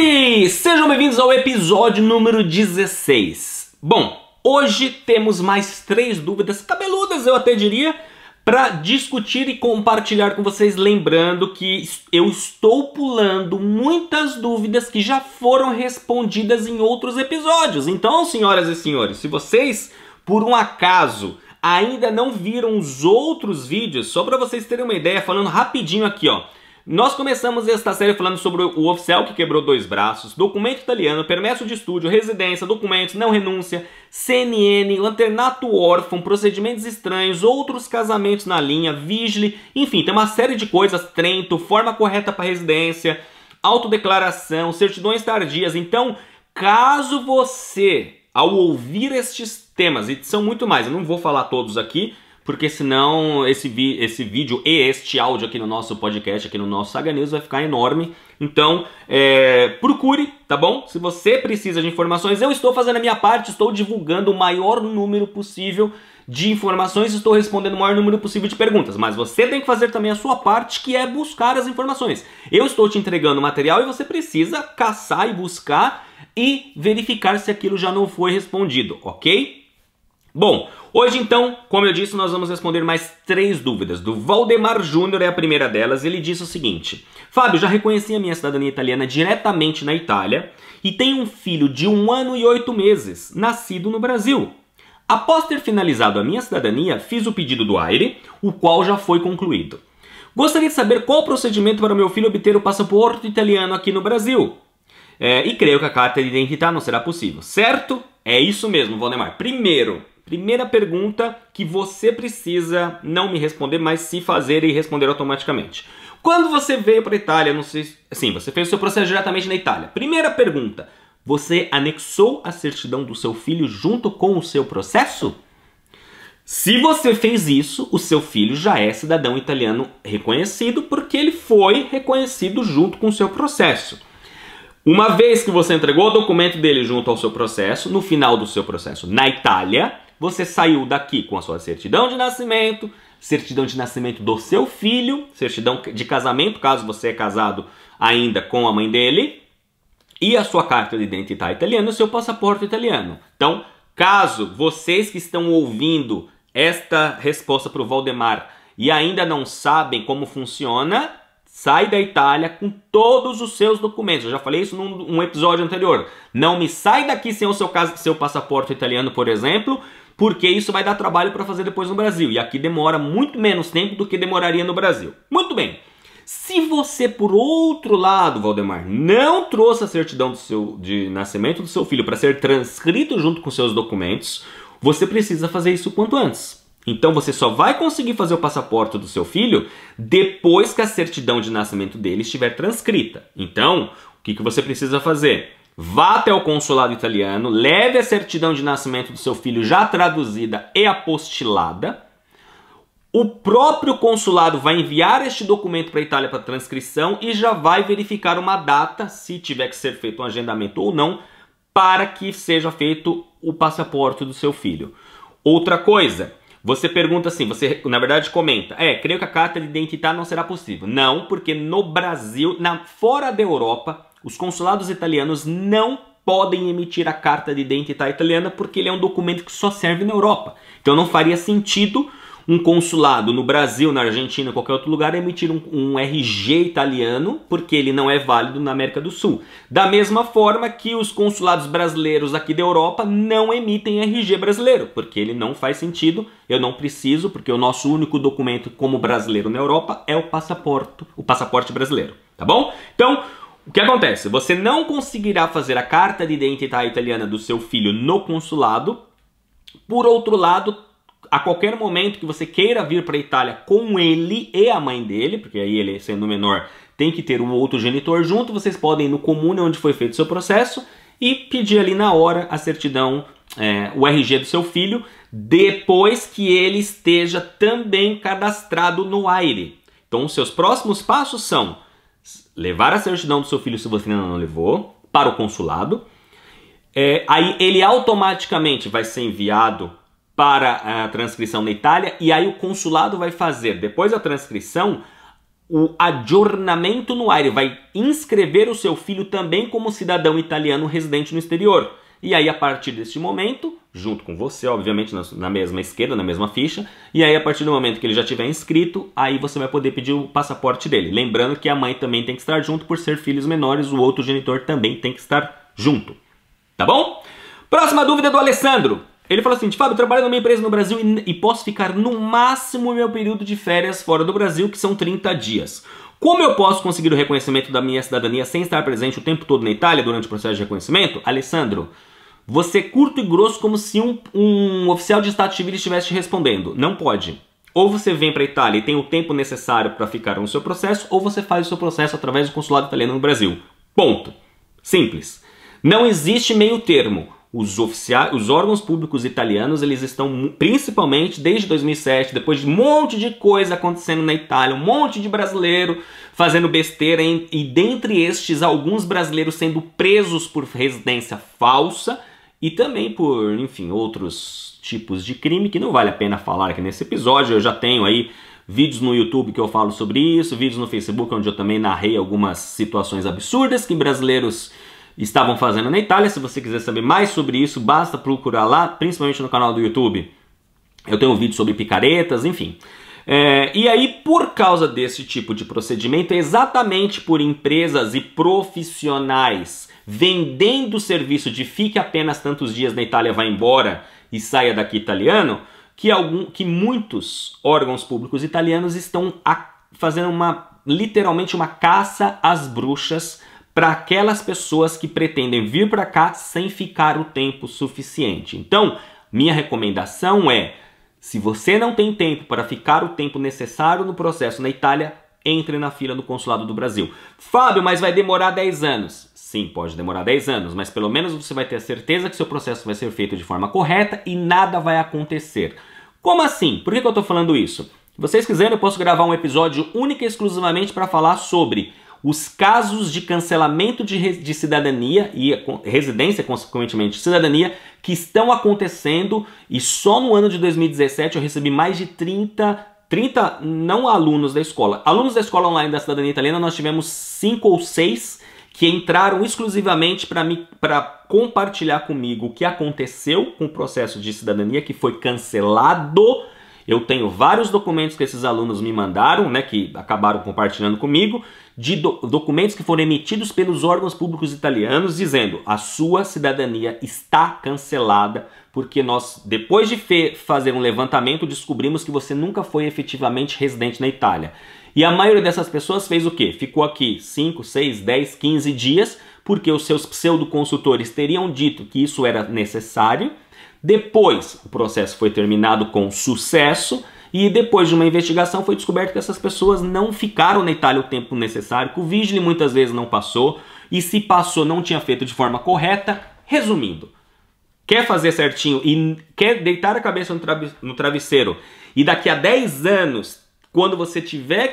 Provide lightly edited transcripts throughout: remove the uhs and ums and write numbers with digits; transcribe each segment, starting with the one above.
Oi! Sejam bem-vindos ao episódio número 16. Bom, hoje temos mais 3 dúvidas cabeludas, eu até diria, para discutir e compartilhar com vocês, lembrando que eu estou pulando muitas dúvidas que já foram respondidas em outros episódios. Então, senhoras e senhores, se vocês, por um acaso, ainda não viram os outros vídeos, só para vocês terem uma ideia, falando rapidinho aqui, ó. Nós começamos esta série falando sobre o oficial que quebrou 2 braços, documento italiano, permesso de estúdio, residência, documentos, não renúncia, CNN, lanternato órfão, procedimentos estranhos, outros casamentos na linha, vigile, enfim, tem uma série de coisas, Trento, forma correta para residência, autodeclaração, certidões tardias. Então, caso você, ao ouvir estes temas, e são muito mais, eu não vou falar todos aqui, porque senão esse vídeo e este áudio aqui no nosso podcast, aqui no nosso Saga News, vai ficar enorme. Então, procure, tá bom? Se você precisa de informações, eu estou fazendo a minha parte, estou divulgando o maior número possível de informações, estou respondendo o maior número possível de perguntas. Mas você tem que fazer também a sua parte, que é buscar as informações. Eu estou te entregando material e você precisa caçar e buscar e verificar se aquilo já não foi respondido, ok? Bom, hoje então, como eu disse, nós vamos responder mais 3 dúvidas. Do Valdemar Júnior é a primeira delas. Ele disse o seguinte: Fábio, já reconheci a minha cidadania italiana diretamente na Itália e tenho um filho de 1 ano e 8 meses, nascido no Brasil. Após ter finalizado a minha cidadania, fiz o pedido do AIRE, o qual já foi concluído. Gostaria de saber qual o procedimento para o meu filho obter o passaporte italiano aqui no Brasil. E creio que a carta de identidade não será possível, certo? É isso mesmo, Valdemar. Primeira pergunta que você precisa não me responder, mas se fazer e responder automaticamente. Quando você veio para a Itália, não sei, sim, você fez o seu processo diretamente na Itália. Primeira pergunta, você anexou a certidão do seu filho junto com o seu processo? Se você fez isso, o seu filho já é cidadão italiano reconhecido, porque ele foi reconhecido junto com o seu processo. Uma vez que você entregou o documento dele junto ao seu processo, no final do seu processo na Itália, você saiu daqui com a sua certidão de nascimento do seu filho, certidão de casamento, caso você é casado ainda com a mãe dele, e a sua carta de identidade italiana, o seu passaporte italiano. Então, caso vocês que estão ouvindo esta resposta para o Valdemar e ainda não sabem como funciona, sai da Itália com todos os seus documentos. Eu já falei isso num episódio anterior. Não me sai daqui sem o seu passaporte italiano, por exemplo, porque isso vai dar trabalho para fazer depois no Brasil. E aqui demora muito menos tempo do que demoraria no Brasil. Muito bem. Se você, por outro lado, Valdemar, não trouxe a certidão de nascimento do seu filho para ser transcrito junto com seus documentos, você precisa fazer isso o quanto antes. Então você só vai conseguir fazer o passaporte do seu filho depois que a certidão de nascimento dele estiver transcrita. Então, o que você precisa fazer? Vá até o consulado italiano, leve a certidão de nascimento do seu filho já traduzida e apostilada. O próprio consulado vai enviar este documento para a Itália para transcrição e já vai verificar uma data, se tiver que ser feito um agendamento ou não, para que seja feito o passaporte do seu filho. Outra coisa, você pergunta assim, você na verdade comenta, creio que a carta de identidade não será possível. Não, porque no Brasil, fora da Europa, os consulados italianos não podem emitir a carta de identidade italiana porque ele é um documento que só serve na Europa. Então não faria sentido um consulado no Brasil, na Argentina, em qualquer outro lugar, emitir um RG italiano, porque ele não é válido na América do Sul. Da mesma forma que os consulados brasileiros aqui da Europa não emitem RG brasileiro, porque ele não faz sentido, eu não preciso, porque o nosso único documento como brasileiro na Europa é o passaporte brasileiro, tá bom? Então, o que acontece? Você não conseguirá fazer a carta de identidade italiana do seu filho no consulado. Por outro lado, a qualquer momento que você queira vir para a Itália com ele e a mãe dele, porque aí ele, sendo menor, tem que ter um outro genitor junto, vocês podem ir no comune onde foi feito o seu processo e pedir ali na hora a certidão, o RG do seu filho, depois que ele esteja também cadastrado no AIRE. Então, os seus próximos passos são levar a certidão do seu filho, se você ainda não levou, para o consulado. Aí ele automaticamente vai ser enviado para a transcrição na Itália, e aí o consulado vai fazer, depois da transcrição, o aggiornamento no ar. Ele vai inscrever o seu filho também como cidadão italiano residente no exterior. E aí, a partir deste momento, junto com você, obviamente, na mesma esquerda, na mesma ficha, e aí, a partir do momento que ele já estiver inscrito, aí você vai poder pedir o passaporte dele. Lembrando que a mãe também tem que estar junto, por ser filhos menores, o outro genitor também tem que estar junto. Tá bom? Próxima dúvida do Alessandro. Ele falou assim: Fábio, trabalho numa empresa no Brasil e posso ficar no máximo meu período de férias fora do Brasil, que são 30 dias. Como eu posso conseguir o reconhecimento da minha cidadania sem estar presente o tempo todo na Itália durante o processo de reconhecimento? Alessandro, você curto e grosso como se um oficial de Estado Civil estivesse te respondendo. Não pode. Ou você vem para a Itália e tem o tempo necessário para ficar no seu processo, ou você faz o seu processo através do consulado italiano no Brasil. Ponto. Simples. Não existe meio termo. Os órgãos públicos italianos, eles estão, principalmente desde 2007, depois de um monte de coisa acontecendo na Itália, um monte de brasileiro fazendo besteira, e dentre estes, alguns brasileiros sendo presos por residência falsa, e também por, enfim, outros tipos de crime que não vale a pena falar aqui nesse episódio. Eu já tenho aí vídeos no YouTube que eu falo sobre isso, vídeos no Facebook onde eu também narrei algumas situações absurdas que brasileiros estavam fazendo na Itália. Se você quiser saber mais sobre isso, basta procurar lá, principalmente no canal do YouTube. Eu tenho um vídeo sobre picaretas, enfim. E aí, por causa desse tipo de procedimento, exatamente por empresas e profissionais vendendo o serviço de fique apenas tantos dias na Itália, vá embora e saia daqui italiano, que muitos órgãos públicos italianos estão fazendo literalmente uma caça às bruxas para aquelas pessoas que pretendem vir para cá sem ficar o tempo suficiente. Então, minha recomendação é: se você não tem tempo para ficar o tempo necessário no processo na Itália, entre na fila do consulado do Brasil. Fábio, mas vai demorar 10 anos. Sim, pode demorar 10 anos, mas pelo menos você vai ter a certeza que seu processo vai ser feito de forma correta e nada vai acontecer. Como assim? Por que eu estou falando isso? Se vocês quiserem, eu posso gravar um episódio único e exclusivamente para falar sobre os casos de cancelamento de cidadania e residência, consequentemente cidadania, que estão acontecendo, e só no ano de 2017 eu recebi mais de 30 não alunos da escola. Alunos da escola online da cidadania italiana, nós tivemos 5 ou 6 que entraram exclusivamente para compartilhar comigo o que aconteceu com o processo de cidadania que foi cancelado. Eu tenho vários documentos que esses alunos me mandaram, né, que acabaram compartilhando comigo, de documentos que foram emitidos pelos órgãos públicos italianos dizendo: a sua cidadania está cancelada porque nós, depois de fazer um levantamento, descobrimos que você nunca foi efetivamente residente na Itália. E a maioria dessas pessoas fez o quê? Ficou aqui 5, 6, 10, 15 dias, porque os seus pseudo-consultores teriam dito que isso era necessário. Depois, o processo foi terminado com sucesso e depois de uma investigação foi descoberto que essas pessoas não ficaram na Itália o tempo necessário, que o vigile muitas vezes não passou, e se passou não tinha feito de forma correta. Resumindo, quer fazer certinho e quer deitar a cabeça no travesseiro e daqui a 10 anos, quando você tiver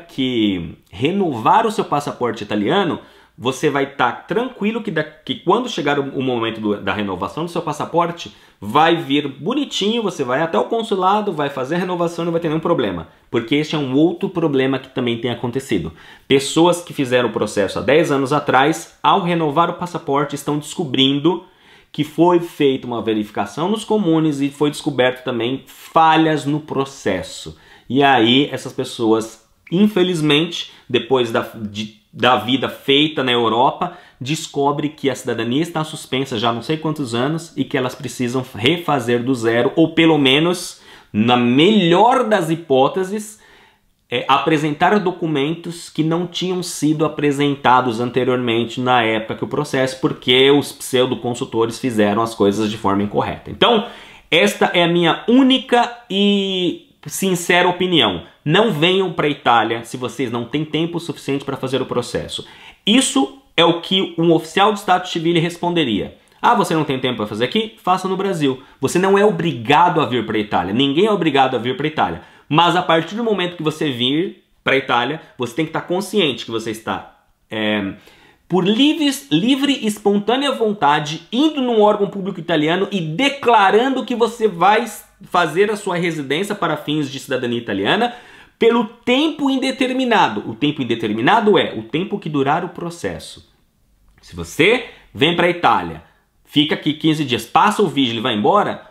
que renovar o seu passaporte italiano, você vai estar tranquilo que quando chegar o momento da renovação do seu passaporte, vai vir bonitinho, você vai até o consulado, vai fazer a renovação e não vai ter nenhum problema. Porque este é um outro problema que também tem acontecido. Pessoas que fizeram o processo há 10 anos atrás, ao renovar o passaporte, estão descobrindo que foi feita uma verificação nos comunes e foi descoberto também falhas no processo. E aí essas pessoas, infelizmente, depois da vida feita na Europa, descobre que a cidadania está suspensa já não sei quantos anos e que elas precisam refazer do zero, ou pelo menos, na melhor das hipóteses, apresentar documentos que não tinham sido apresentados anteriormente na época que o processo, porque os pseudo-consultores fizeram as coisas de forma incorreta. Então, esta é a minha única e sincera opinião. Não venham para a Itália se vocês não têm tempo suficiente para fazer o processo. Isso é o que um oficial de Estado Civil responderia. Ah, você não tem tempo para fazer aqui? Faça no Brasil. Você não é obrigado a vir para a Itália. Ninguém é obrigado a vir para a Itália. Mas a partir do momento que você vir para a Itália, você tem que estar consciente que você está, por livre e espontânea vontade, indo num órgão público italiano e declarando que você vai fazer a sua residência para fins de cidadania italiana, pelo tempo indeterminado. O tempo indeterminado é o tempo que durar o processo. Se você vem para a Itália, fica aqui 15 dias, passa o vigílio e vai embora,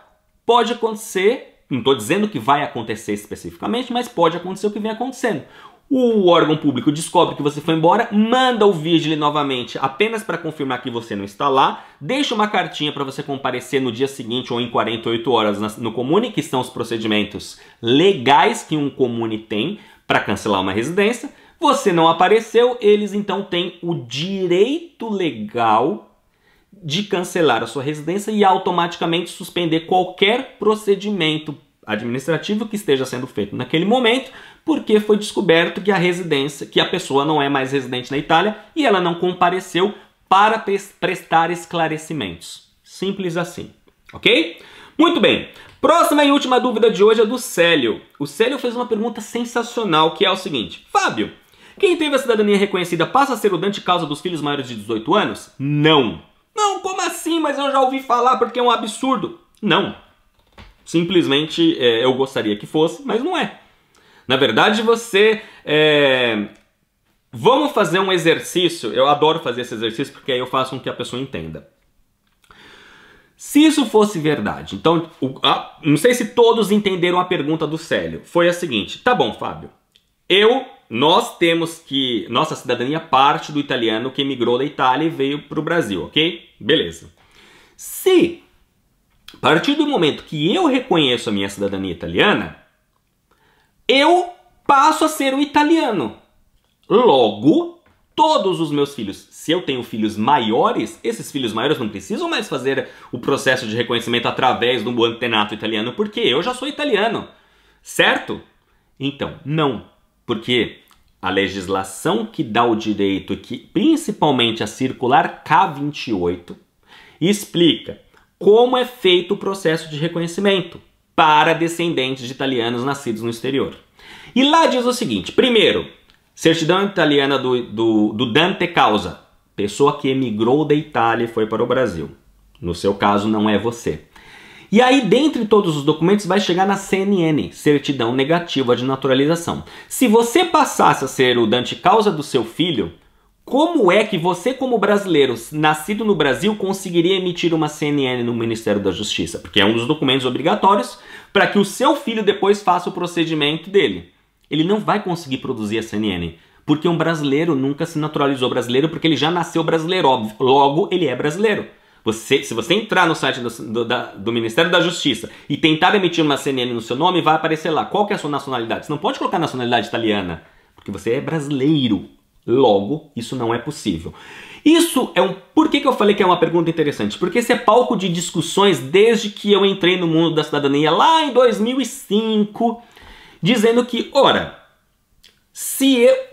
pode acontecer, não estou dizendo que vai acontecer especificamente, mas pode acontecer o que vem acontecendo. O órgão público descobre que você foi embora, manda o vigílio novamente apenas para confirmar que você não está lá, deixa uma cartinha para você comparecer no dia seguinte ou em 48 horas no comune, que são os procedimentos legais que um comune tem para cancelar uma residência. Você não apareceu, eles então têm o direito legal de cancelar a sua residência e automaticamente suspender qualquer procedimento administrativo que esteja sendo feito naquele momento, porque foi descoberto que a residência, que a pessoa não é mais residente na Itália e ela não compareceu para prestar esclarecimentos. Simples assim, ok? Muito bem. Próxima e última dúvida de hoje é do Célio. O Célio fez uma pergunta sensacional, que é o seguinte: Fábio, quem teve a cidadania reconhecida passa a ser o Dante causa dos filhos maiores de 18 anos? Não. Não, como assim? Mas eu já ouvi falar porque é um absurdo. Não. Simplesmente eu gostaria que fosse, mas não é. Na verdade, vamos fazer um exercício. Eu adoro fazer esse exercício porque aí eu faço com que a pessoa entenda. Se isso fosse verdade, então, não sei se todos entenderam a pergunta do Célio. Foi a seguinte: tá bom, Fábio, nós temos que... Nossa cidadania parte do italiano que emigrou da Itália e veio para o Brasil, ok? Beleza. Se, a partir do momento que eu reconheço a minha cidadania italiana, eu passo a ser um italiano. Logo, todos os meus filhos, se eu tenho filhos maiores, esses filhos maiores não precisam mais fazer o processo de reconhecimento através do antenato italiano, porque eu já sou italiano, certo? Então, não. Porque a legislação que dá o direito, principalmente a circular K28, explica como é feito o processo de reconhecimento para descendentes de italianos nascidos no exterior. E lá diz o seguinte: primeiro, certidão italiana do Dante causa, pessoa que emigrou da Itália e foi para o Brasil. No seu caso, não é você. E aí, dentre todos os documentos, vai chegar na CNN, certidão negativa de naturalização. Se você passasse a ser o Dante causa do seu filho, como é que você, como brasileiro, nascido no Brasil, conseguiria emitir uma CNN no Ministério da Justiça? Porque é um dos documentos obrigatórios para que o seu filho depois faça o procedimento dele. Ele não vai conseguir produzir a CNN, porque um brasileiro nunca se naturalizou brasileiro, porque ele já nasceu brasileiro, óbvio. Logo, ele é brasileiro. Se você entrar no site do Ministério da Justiça e tentar emitir uma CNN no seu nome, vai aparecer lá qual que é a sua nacionalidade. Você não pode colocar nacionalidade italiana, porque você é brasileiro. Logo, isso não é possível. Isso é Por que eu falei que é uma pergunta interessante? Porque esse é palco de discussões desde que eu entrei no mundo da cidadania lá em 2005, dizendo que, ora,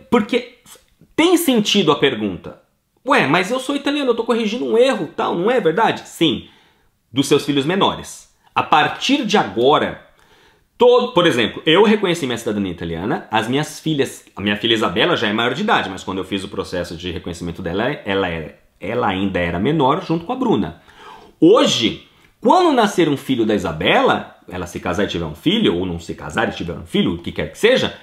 porque tem sentido a pergunta. Ué, mas eu sou italiano, eu estou corrigindo um erro, tal, não é verdade? Sim, dos seus filhos menores. A partir de agora, por exemplo, eu reconheci minha cidadania italiana, a minha filha Isabela já é maior de idade, mas quando eu fiz o processo de reconhecimento dela, ela ainda era menor junto com a Bruna. Hoje, quando nascer um filho da Isabela, ela se casar e tiver um filho, ou não se casar e tiver um filho, o que quer que seja,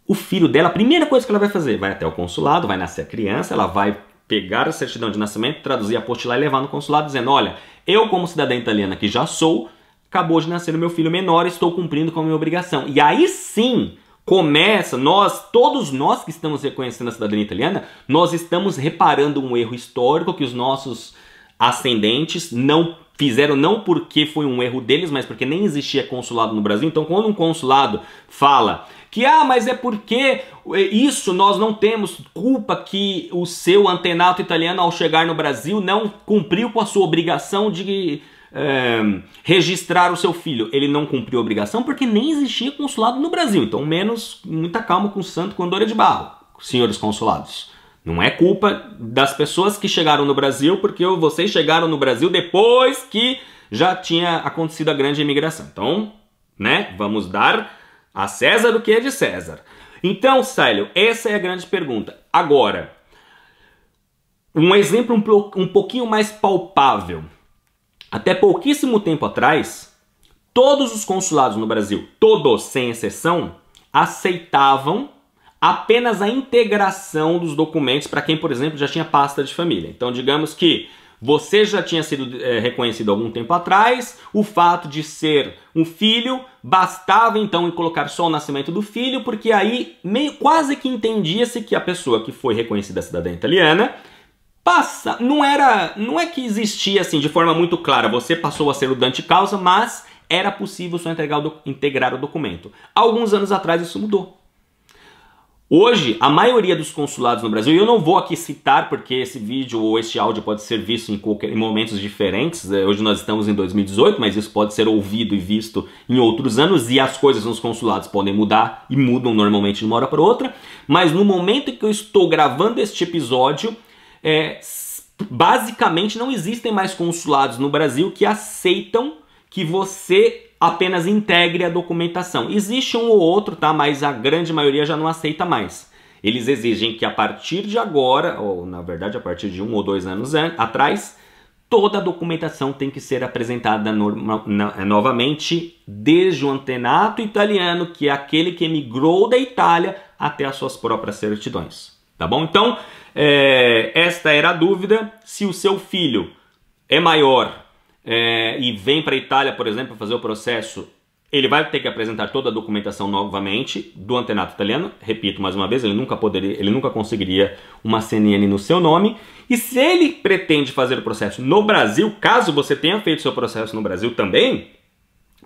o filho dela, a primeira coisa que ela vai fazer, vai até o consulado, vai nascer a criança, ela vai pegar a certidão de nascimento, traduzir, apostilar e levar no consulado dizendo: olha, eu como cidadã italiana que já sou, acabou de nascer o meu filho menor, estou cumprindo com a minha obrigação. E aí sim começa, todos nós que estamos reconhecendo a cidadania italiana, nós estamos reparando um erro histórico que os nossos ascendentes não fizeram, não porque foi um erro deles, mas porque nem existia consulado no Brasil. Então quando um consulado fala que, mas é porque isso nós não temos culpa que o seu antenato italiano ao chegar no Brasil não cumpriu com a sua obrigação de registrar o seu filho. Ele não cumpriu a obrigação porque nem existia consulado no Brasil. Então muita calma com o santo com andora de barro, senhores consulados. Não é culpa das pessoas que chegaram no Brasil, porque vocês chegaram no Brasil depois que já tinha acontecido a grande imigração. Então, vamos dar a César o que é de César. Então, Célio, essa é a grande pergunta. Agora, um exemplo um pouquinho mais palpável. Até pouquíssimo tempo atrás, todos os consulados no Brasil, todos sem exceção, aceitavam apenas a integração dos documentos para quem, por exemplo, já tinha pasta de família. Então, digamos que você já tinha sido reconhecido algum tempo atrás, o fato de ser um filho, bastava então em colocar só o nascimento do filho, porque aí quase que entendia-se que a pessoa que foi reconhecida cidadã italiana não é que existia assim de forma muito clara, você passou a ser o dante causa, mas era possível só integrar o documento. Alguns anos atrás isso mudou. Hoje, a maioria dos consulados no Brasil, e eu não vou aqui citar porque esse vídeo ou este áudio pode ser visto em momentos diferentes, hoje nós estamos em 2018, mas isso pode ser ouvido e visto em outros anos, e as coisas nos consulados podem mudar, e mudam normalmente de uma hora para outra, mas no momento em que eu estou gravando este episódio, basicamente não existem mais consulados no Brasil que aceitam que você apenas integre a documentação. Existe um ou outro, tá? Mas a grande maioria já não aceita mais. Eles exigem que a partir de agora, ou na verdade a partir de 1 ou 2 anos atrás, toda a documentação tem que ser apresentada novamente desde o antenato italiano, que é aquele que emigrou da Itália até as suas próprias certidões. Tá bom? Então, esta era a dúvida. Se o seu filho é maior e vem para a Itália, por exemplo, fazer o processo, ele vai ter que apresentar toda a documentação novamente do antenato italiano. Repito mais uma vez, ele nunca conseguiria uma CNN no seu nome. E se ele pretende fazer o processo no Brasil, caso você tenha feito seu processo no Brasil também,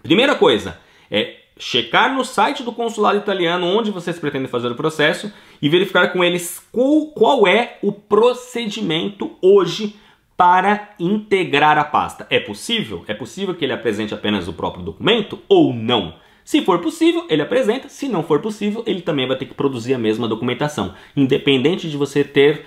primeira coisa é checar no site do consulado italiano onde vocês pretendem fazer o processo e verificar com eles qual é o procedimento hoje para integrar a pasta. É possível? É possível que ele apresente apenas o próprio documento ou não? Se for possível, ele apresenta. Se não for possível, ele também vai ter que produzir a mesma documentação, independente de você ter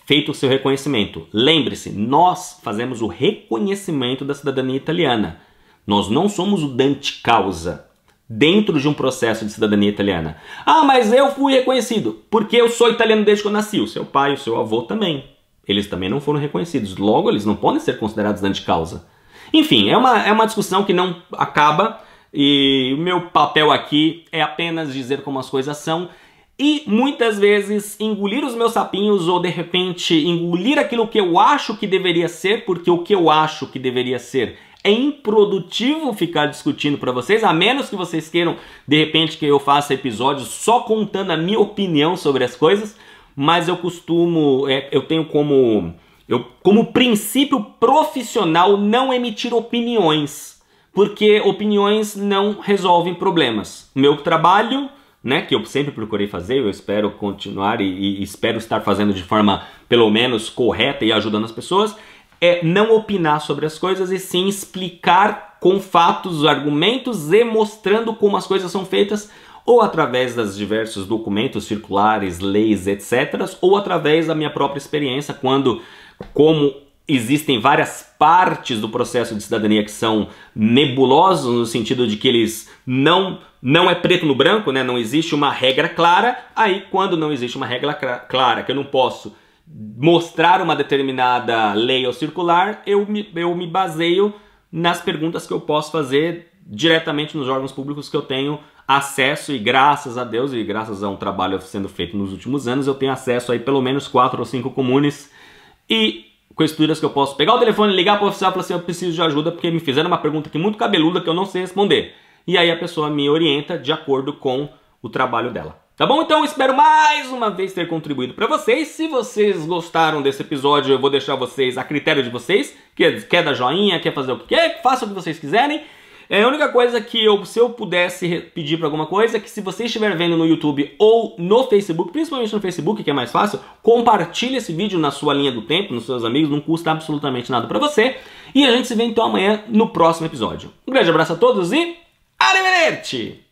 feito o seu reconhecimento. Lembre-se, nós fazemos o reconhecimento da cidadania italiana. Nós não somos o dante causa dentro de um processo de cidadania italiana. Ah, mas eu fui reconhecido porque eu sou italiano desde que eu nasci. O seu pai e o seu avô também. Eles também não foram reconhecidos. Logo, eles não podem ser considerados dante causa. Enfim, é uma discussão que não acaba. E o meu papel aqui é apenas dizer como as coisas são. E muitas vezes engolir os meus sapinhos ou de repente engolir aquilo que eu acho que deveria ser, porque o que eu acho que deveria ser é improdutivo ficar discutindo para vocês, a menos que vocês queiram de repente que eu faça episódios só contando a minha opinião sobre as coisas. Mas eu costumo, eu tenho como princípio profissional não emitir opiniões, porque opiniões não resolvem problemas. O meu trabalho, né, que eu sempre procurei fazer, eu espero continuar e espero estar fazendo de forma pelo menos correta e ajudando as pessoas, é não opinar sobre as coisas e sim explicar com fatos, argumentos e mostrando como as coisas são feitas, ou através dos diversos documentos circulares, leis, etc., ou através da minha própria experiência, como existem várias partes do processo de cidadania que são nebulosos, no sentido de que eles não é preto no branco, né? Não existe uma regra clara. Aí, quando não existe uma regra clara, que eu não posso mostrar uma determinada lei ou circular, eu me baseio nas perguntas que eu posso fazer diretamente nos órgãos públicos que eu tenho acesso, e graças a Deus e graças a um trabalho sendo feito nos últimos anos, eu tenho acesso a pelo menos 4 ou 5 comunes e questuras que eu posso pegar o telefone, ligar para o oficial e falar assim, eu preciso de ajuda porque me fizeram uma pergunta aqui muito cabeluda que eu não sei responder. E aí a pessoa me orienta de acordo com o trabalho dela. Tá bom? Então eu espero mais uma vez ter contribuído para vocês. Se vocês gostaram desse episódio, eu vou deixar vocês a critério de vocês. Quer dar joinha, quer fazer o que quer, façam o que vocês quiserem. A única coisa que se eu pudesse pedir para alguma coisa é que se você estiver vendo no YouTube ou no Facebook, principalmente no Facebook, que é mais fácil, compartilhe esse vídeo na sua linha do tempo, nos seus amigos, não custa absolutamente nada para você. E a gente se vê então amanhã no próximo episódio. Um grande abraço a todos e arrivederci!